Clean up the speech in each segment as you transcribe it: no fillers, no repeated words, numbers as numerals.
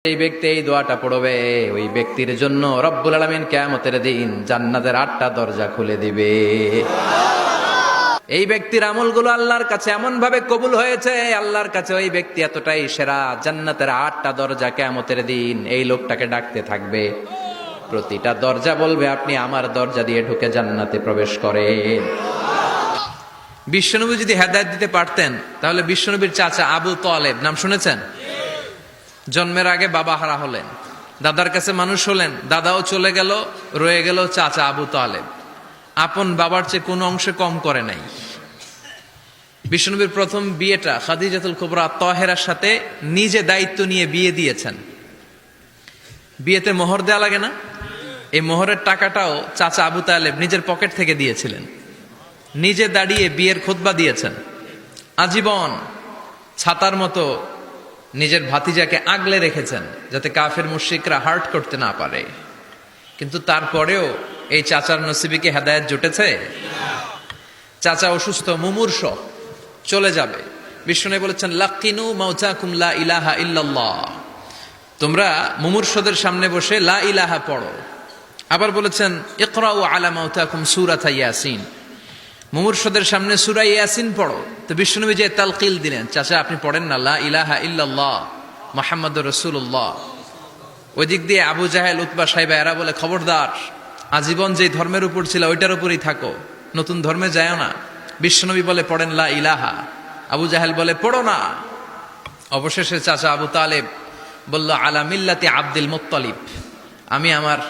এই ব্যক্তি এই দোয়াটা পড়বে, ওই ব্যক্তির জন্য রব্বুল আলামিন কিয়ামতের দিন জান্নাতের 8টা দরজা খুলে দিবে। এই ব্যক্তির আমলগুলো আল্লাহর কাছে এমন ভাবে কবুল হয়েছে, আল্লাহর কাছে ওই ব্যক্তি এতটাই সেরা, জান্নাতের 8টা দরজা কিয়ামতের দিন এই লোকটাকে ডাকতে থাকবে। প্রতিটা দরজা বলবে, আপনি আমার দরজা দিয়ে ঢুকে জান্নাতে প্রবেশ করেন। বিশ্বনবী যদি হেদায়েত দিতে পারতেন, তাহলে বিশ্বনবীর চাচা আবু তালেব নাম শুনেছেন? জন্মের আগে বাবা হারা হলেন, দাদার কাছে মানুষ হলেন, দাদাও চলে গেল, রয়ে গেল চাচা আবু তালেব। আপন বাবার চেয়ে কোনো অংশে কম করে নাই। বিশ্বনবীর প্রথম বিয়েটা খাদিজাতুল কুবরা তাহেরার সাথে নিজে দায়িত্ব নিয়ে বিয়ে দিয়েছেন। বিয়েতে মোহর দেয়া লাগে না? এই মোহরের টাকাটাও চাচা আবু তালেব নিজের পকেট থেকে দিয়েছিলেন। নিজে দাঁড়িয়ে বিয়ের খুতবা দিয়েছেন। আজীবন ছাতার মতো নিজের ভাতিজাকে আগলে রেখেছেন, যাতে কাফের মুশরিকরা হার্ট করতে না পারে। কিন্তু তারপরেও এই চাচার নসিবে কি হেদায়েত জুটেছে? চাচা অসুস্থ, মুমূর্ষ, চলে যাবে। বিষ্ণু বলেছেন, লাকিনু মাউতাকুম লা ইলাহা ইল্লাল্লাহ, তোমরা মুমূর্ষদের সামনে বসে লা ইলাহা পড়ো। আবার বলেছেন, ইকরাউ আলা মাউতাকুম সূরাতা ইয়াসিন, মুমূর্ষদের সামনে সূরা ইয়াসিন পড়ো। তো বিশ্বনবী যে তালকিল দিলেন, চাচা আপনি পড়েন না লা ইলাহা ইল্লাল্লাহ মুহাম্মাদুর রাসূলুল্লাহ। ওই দিক দিয়ে আবু জাহেল, উতবা, সাইবা এরা বলে, খবরদার, আজীবন যে ধর্মের উপর ছিল ওইটার উপরই থাকো, নতুন ধর্মে যায়ও না। বিশ্বনবী বলে, পড়েন লা ইলাহা। আবু জাহেল বলে, পড়ো না। অবশেষে চাচা আবু তালেব বলল, আলা মিল্লাতি আব্দুল মুত্তালিব, আমি আমার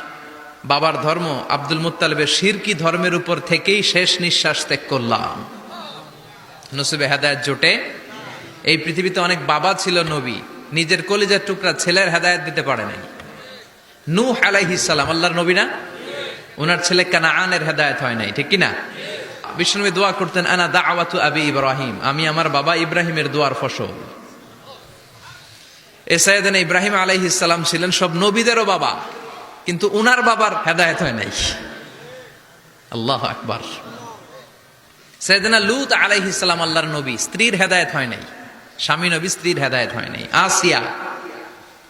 বাবার ধর্ম আব্দুল মুত্তালিবের শিরকি ধর্মের উপর থেকেই শেষ নিঃশ্বাস ত্যাগ করলাম। নসিবে হেদায়েত জোটে? এই পৃথিবীতে অনেক বাবা ছিল নবী, নিজের কলিজার টুকরা ছেলের হেদায়েত দিতে পারে নাই। নূহ আলাইহিস সালাম আল্লাহর নবী না? ওনার ছেলে কানাআনের হেদায়েত হয় নাই, ঠিক কি না? বিশ্বনবী দোয়া করতেন, আনা দাওয়াতু আবি ইব্রাহিম, আমি আমার বাবা ইব্রাহিমের দোয়ার ফসল। সাইয়েদনা ইব্রাহিম আলাইহিস সালাম ছিলেন সব নবীদেরও বাবা, কিন্তু উনার বাবার হেদায়েত হয় নাই। আল্লাহু আকবার। সাইয়েদনা লূত আলাইহিস সালাম আল্লাহর নবী, স্ত্রীর হেদায়েত হয় নাই। স্বামী নবী, স্ত্রীর হেদায়েত হয় নাই। আসিয়া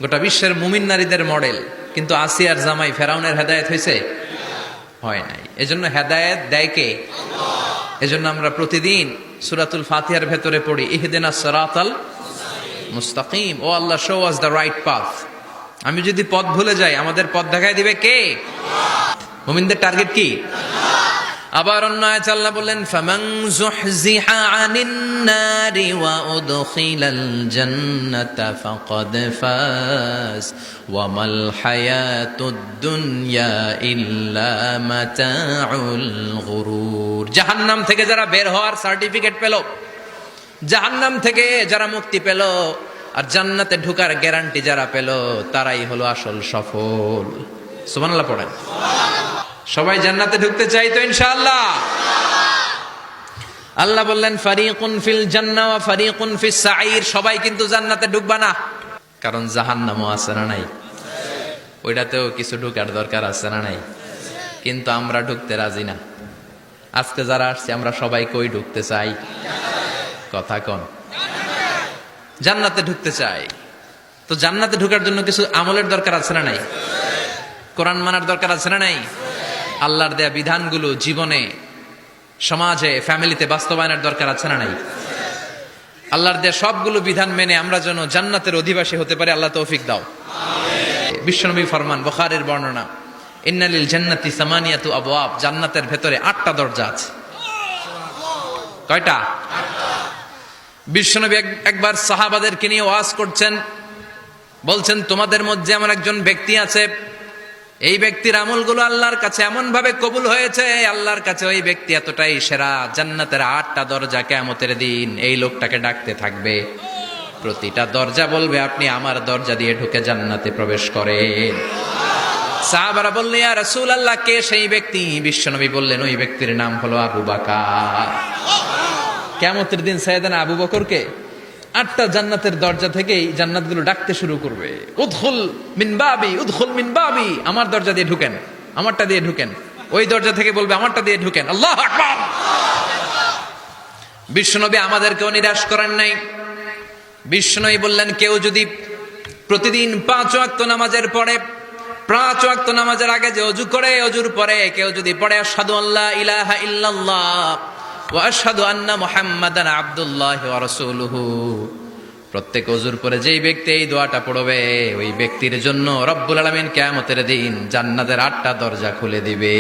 গোটা বিশ্বের মুমিন নারীদের মডেল, কিন্তু আসিয়ার জামাই ফেরাউনের হেদায়েত হয়েছে? হয় নাই। এজন্য হেদায়েত দেয় কে? আল্লাহ। এজন্য আমরা প্রতিদিন সূরাতুল ফাতিহার ভেতরে পড়ি, ইহদিনাস সিরাতাল মুস্তাকিম, O Allah show us the right path. আমি যদি পথ ভুলে যাই, আমাদের পথ দেখায় দিবে কে? আল্লাহ। মুমিনদের টার্গেট কি? আল্লাহ। আবার অন্য আয়াত আল্লাহ বললেন, ফামান যুহজিহা আনিন নারি ওয়া উদখিলাল জান্নাতা ফাকাদ ফাজ ওয়া মাল হায়াতুদ দুনিয়া ইল্লা মাতাউল গুরুর। জাহান্নাম থেকে যারা বের হওয়ার সার্টিফিকেট পেল, জাহান্নাম থেকে যারা মুক্তি পেল, আর জান্নাতে ঢোকার গ্যারান্টি যারা পেল, তারাই হলো আসল সফল। সুবহানাল্লাহ পড়েন। সবাই জান্নাতে ঢুকতে চাই তো ইনশাআল্লাহ? আল্লাহ বললেন, ফারিকুন ফিল জান্নাহ ওয়া ফারিকুন ফিস সাঈর, সবাই কিন্তু জান্নাতে ঢুকবা না, কারণ জাহান্নামও আছে না নাই? ওইটাতেও কিছু ঢোকার দরকার আছে না নাই? কিন্তু আমরা ঢুকতে রাজি না। আজকে যারা আসছে, আমরা সবাই কই ঢুকতে চাই? কথা কন। জান্নাতে ঢুকতে চাই। তো জান্নাতে ঢোকার জন্য কিছু আমলের দরকার আছে না নাই? কোরআন মানার দরকার আছে না নাই? আল্লাহর দেয়া বিধানগুলো জীবনে, সমাজে, ফ্যামিলিতে বাস্তবায়নের দরকার আছে না নাই? আল্লাহর দেয়া সবগুলো বিধান মেনে আমরা যেন জান্নাতের অধিবাসী হতে পারি, আল্লাহ তৌফিক দাও। বিশ্বনবী ফরমান, বুখারীর বর্ণনা, ইন্নালিল জান্নাতি সামানিয়াতু আবওয়াব, জান্নাতের ভেতরে 8টা দরজা আছে। কয়টা? বিশ্বনবী একবার সাহাবাদেরকে নিয়ে ওয়াজ করছেন, বলছেন, তোমাদের মধ্যে এমন একজন ব্যক্তি আছে, এই ব্যক্তির আমলগুলো আল্লাহর কাছে এমন ভাবে কবুল হয়েছে, আল্লাহর কাছে ওই ব্যক্তি এতটাই সেরা, জান্নাতের 8টা দরজা কিয়ামতের দিন এই লোকটাকে ডাকতে থাকবে। প্রতিটা দরজা বলবে, আপনি আমার দরজা দিয়ে ঢুকে জান্নাতে প্রবেশ করেন। সাহাবারা বললেন, ইয়া রাসূলুল্লাহ, কে সেই ব্যক্তি? বিশ্বনবী বললেন, ওই ব্যক্তির নাম হলো আবু বকর। কিয়ামতের দিন সাইয়েদনা আবু বকরকে 8টা জান্নাতের দরজা থেকেই জান্নাতগুলো ডাকতে শুরু করবে, উদখুল মিন বাবি, উদখুল মিন বাবি, আমার দরজা দিয়ে ঢুকেন, আমারটা দিয়ে ঢুকেন। ওই দরজা থেকে বলবে, আমারটা দিয়ে ঢুকেন। আল্লাহু আকবার। বিশ্বনবী আমাদেরকেও নিরাশ করেন নাই। বিশ্বনবী বললেন, কেউ যদি প্রতিদিন 5 ওয়াক্ত নামাজের পরে 5 ওয়াক্ত নামাজের আগে যে ওযু করে, ওযুর পরে কেউ যদি পড়ে আশহাদু আল্লা ইলাহা ইল্লাল্লাহ ওয়া আশহাদু আন্না মুহাম্মাদান আবদুল্লাহি ওয়া রাসূলুহু, প্রত্যেক ওযুর পরে যেই ব্যক্তি এই দোয়াটা পড়বে ওই ব্যক্তির জন্য রব্বুল আলামিন কিয়ামতের দিন জান্নাতের 8টা দরজা খুলে দিবে।